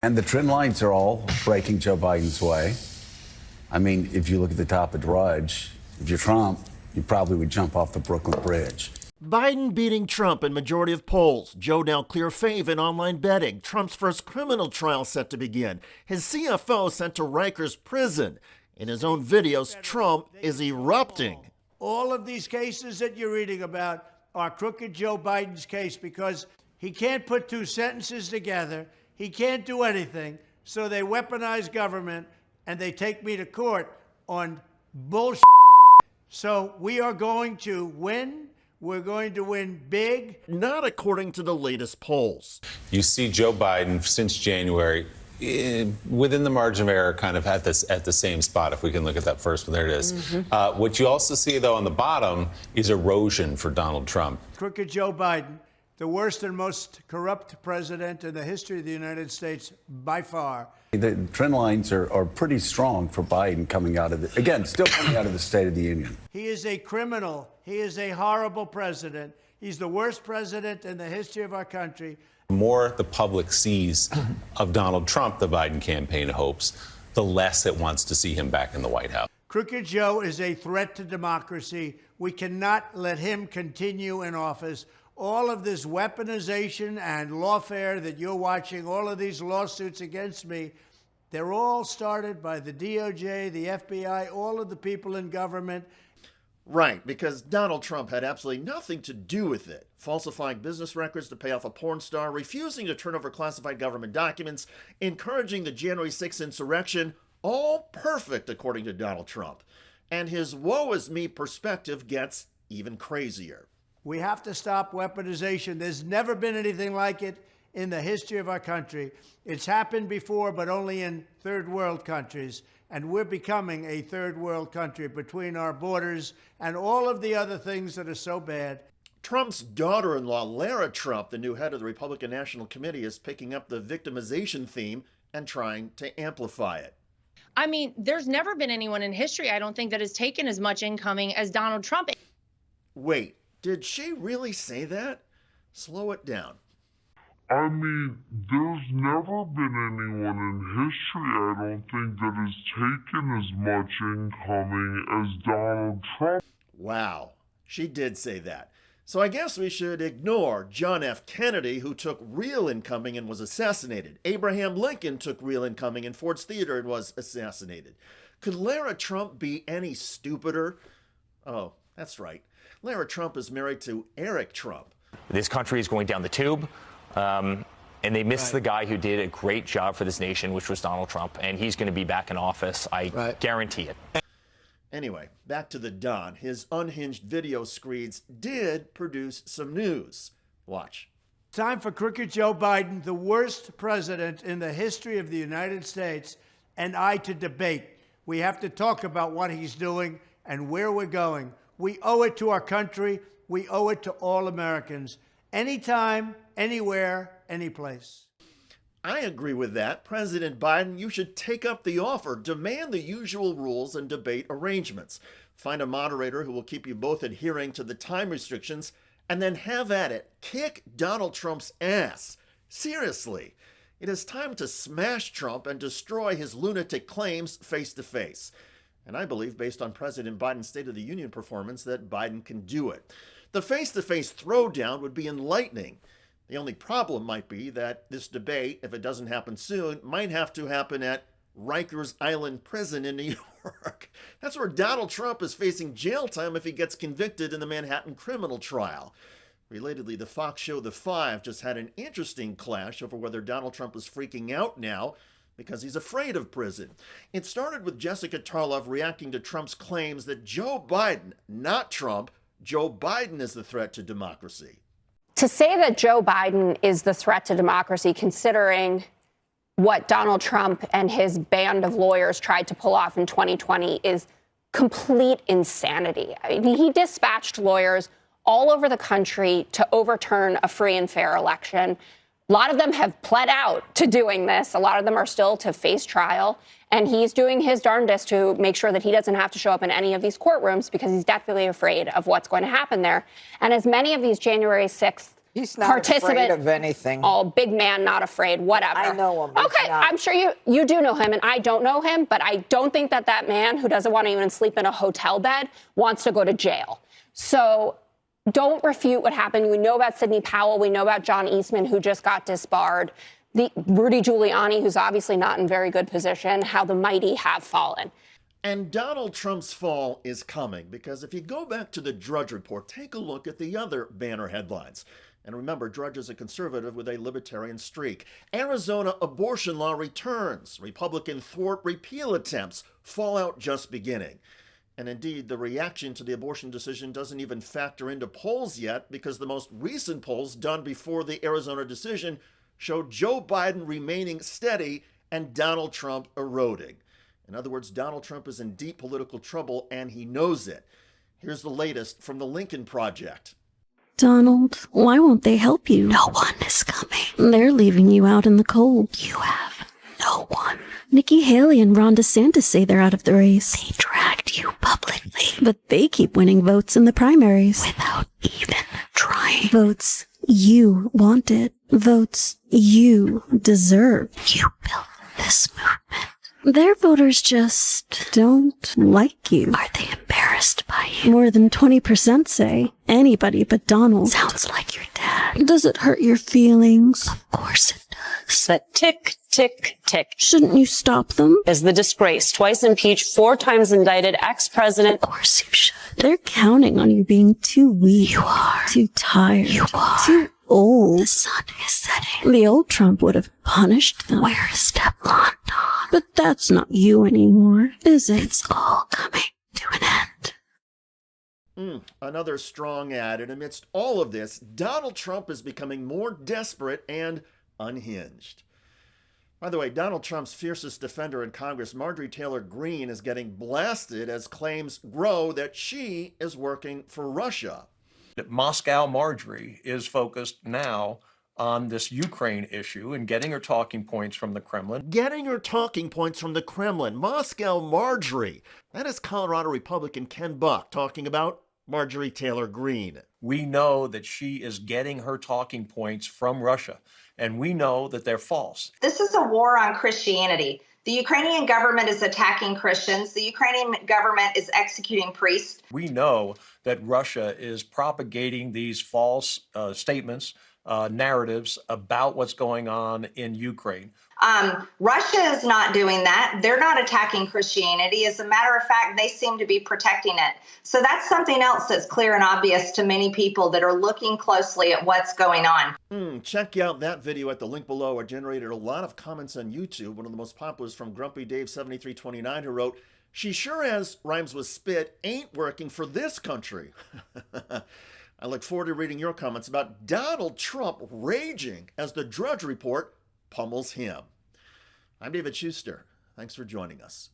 And the trend lines are all breaking Joe Biden's way. I mean, if you look at the top of Drudge, if you're Trump, you probably would jump off the Brooklyn Bridge. Biden beating Trump in majority of polls. Joe now clear fave in online betting. Trump's first criminal trial set to begin. His CFO sent to Rikers prison. In his own videos, Trump is erupting. All of these cases that you're reading about are crooked Joe Biden's case because he can't put two sentences together. He can't do anything. So they weaponize government and they take me to court on bullshit. So we are going to win. We're going to win big. Not according to the latest polls. You see Joe Biden since January within the margin of error, kind of at the same spot. If we can look at that first one, there it is. What you also see, though, on the bottom is erosion for Donald Trump. Crooked Joe Biden, the worst and most corrupt president in the history of the United States by far. The trend lines are pretty strong for Biden coming out of still coming out of the State of the Union. He is a criminal. He is a horrible president. He's the worst president in the history of our country. The more the public sees of Donald Trump, the Biden campaign hopes, the less it wants to see him back in the White House. Crooked Joe is a threat to democracy. We cannot let him continue in office. All of this weaponization and lawfare that you're watching, all of these lawsuits against me, they're all started by the DOJ, the FBI, all of the people in government. Right, because Donald Trump had absolutely nothing to do with it. Falsifying business records to pay off a porn star, refusing to turn over classified government documents, encouraging the January 6th insurrection, all perfect according to Donald Trump. And his woe is me perspective gets even crazier. We have to stop weaponization. There's never been anything like it in the history of our country. It's happened before, but only in third world countries. And we're becoming a third world country between our borders and all of the other things that are so bad. Trump's daughter-in-law, Lara Trump, the new head of the Republican National Committee, is picking up the victimization theme and trying to amplify it. I mean, there's never been anyone in history, I don't think, that has taken as much incoming as Donald Trump. Wait, did she really say that? Slow it down. I mean, there's never been anyone in history, I don't think, that has taken as much incoming as Donald Trump. Wow, she did say that. So I guess we should ignore John F. Kennedy, who took real incoming and was assassinated. Abraham Lincoln took real incoming in Ford's Theater and was assassinated. Could Lara Trump be any stupider? Oh, that's right. Lara Trump is married to Eric Trump. This country is going down the tube. And they missed the guy who did a great job for this nation, which was Donald Trump, and he's going to be back in office. I guarantee it. Anyway, back to the Don. His unhinged video screeds did produce some news. Watch. Time for crooked Joe Biden, the worst president in the history of the United States, and I to debate. We have to talk about what he's doing and where we're going. We owe it to our country. We owe it to all Americans. Anytime, anywhere, anyplace. I agree with that. President Biden, you should take up the offer. Demand the usual rules and debate arrangements. Find a moderator who will keep you both adhering to the time restrictions, and then have at it. Kick Donald Trump's ass. Seriously. It is time to smash Trump and destroy his lunatic claims face to face. And I believe, based on President Biden's State of the Union performance, that Biden can do it. The face-to-face throwdown would be enlightening. The only problem might be that this debate, if it doesn't happen soon, might have to happen at Rikers Island Prison in New York. That's where Donald Trump is facing jail time if he gets convicted in the Manhattan criminal trial. Relatedly, the Fox show The Five just had an interesting clash over whether Donald Trump is freaking out now because he's afraid of prison. It started with Jessica Tarlov reacting to Trump's claims that Joe Biden, not Trump, Joe Biden is the threat to democracy. To say that Joe Biden is the threat to democracy, considering what Donald Trump and his band of lawyers tried to pull off in 2020, is complete insanity. I mean, he dispatched lawyers all over the country to overturn a free and fair election. A lot of them have pled out to doing this. A lot of them are still to face trial. And he's doing his darndest to make sure that he doesn't have to show up in any of these courtrooms because he's deathly afraid of what's going to happen there. And as many of these January 6th He's not participant. afraid of anything. Oh, big man, not afraid, whatever. I know him. Okay, I'm sure you do know him, and I don't know him, but I don't think that man who doesn't want to even sleep in a hotel bed wants to go to jail. So don't refute what happened. We know about Sidney Powell. We know about John Eastman, who just got disbarred. Rudy Giuliani, who's obviously not in very good position, how the mighty have fallen. And Donald Trump's fall is coming, because if you go back to the Drudge Report, take a look at the other banner headlines. And remember, Drudge is a conservative with a libertarian streak. Arizona abortion law returns. Republican thwart repeal attempts. Fallout just beginning. And indeed, the reaction to the abortion decision doesn't even factor into polls yet, because the most recent polls done before the Arizona decision showed Joe Biden remaining steady and Donald Trump eroding. In other words, Donald Trump is in deep political trouble, and he knows it. Here's the latest from the Lincoln Project. Donald, why won't they help you? No one is coming. They're leaving you out in the cold. You have no one. Nikki Haley and Ron DeSantis say they're out of the race. They dragged you publicly. But they keep winning votes in the primaries. Without even trying. Votes you wanted. Votes you deserve. You built this movement. Their voters just don't like you. Are they embarrassed by you? More than 20% say anybody but Donald. Sounds like your dad. Does it hurt your feelings? Of course it does. But tick, tick, tick. Shouldn't you stop them? Is the disgrace, twice impeached, 4 times indicted ex-president. Of course you should. They're counting on you being too weak. You are. Too tired. You are. Too old. The sun is setting. The old Trump would have punished them. Where is Teflon Don? But that's not you anymore, is it? It's all coming to an end. Another strong ad. And amidst all of this, Donald Trump is becoming more desperate and unhinged. By the way, Donald Trump's fiercest defender in Congress, Marjorie Taylor Greene, is getting blasted as claims grow that she is working for Russia. Moscow Marjorie is focused now on this Ukraine issue and getting her talking points from the Kremlin. Getting her talking points from the Kremlin. Moscow Marjorie. That is Colorado Republican Ken Buck talking about Marjorie Taylor Greene. We know that she is getting her talking points from Russia, and we know that they're false. This is a war on Christianity. The Ukrainian government is attacking Christians. The Ukrainian government is executing priests. We know that Russia is propagating these false statements, narratives about what's going on in Ukraine. Russia is not doing that. They're not attacking Christianity. As a matter of fact, they seem to be protecting it. So that's something else that's clear and obvious to many people that are looking closely at what's going on. Check out that video at the link below. It generated a lot of comments on YouTube. One of the most popular is from Grumpy Dave 7329, who wrote, "She sure as rhymes with spit ain't working for this country." I look forward to reading your comments about Donald Trump raging as the Drudge Report pummels him. I'm David Shuster. Thanks for joining us.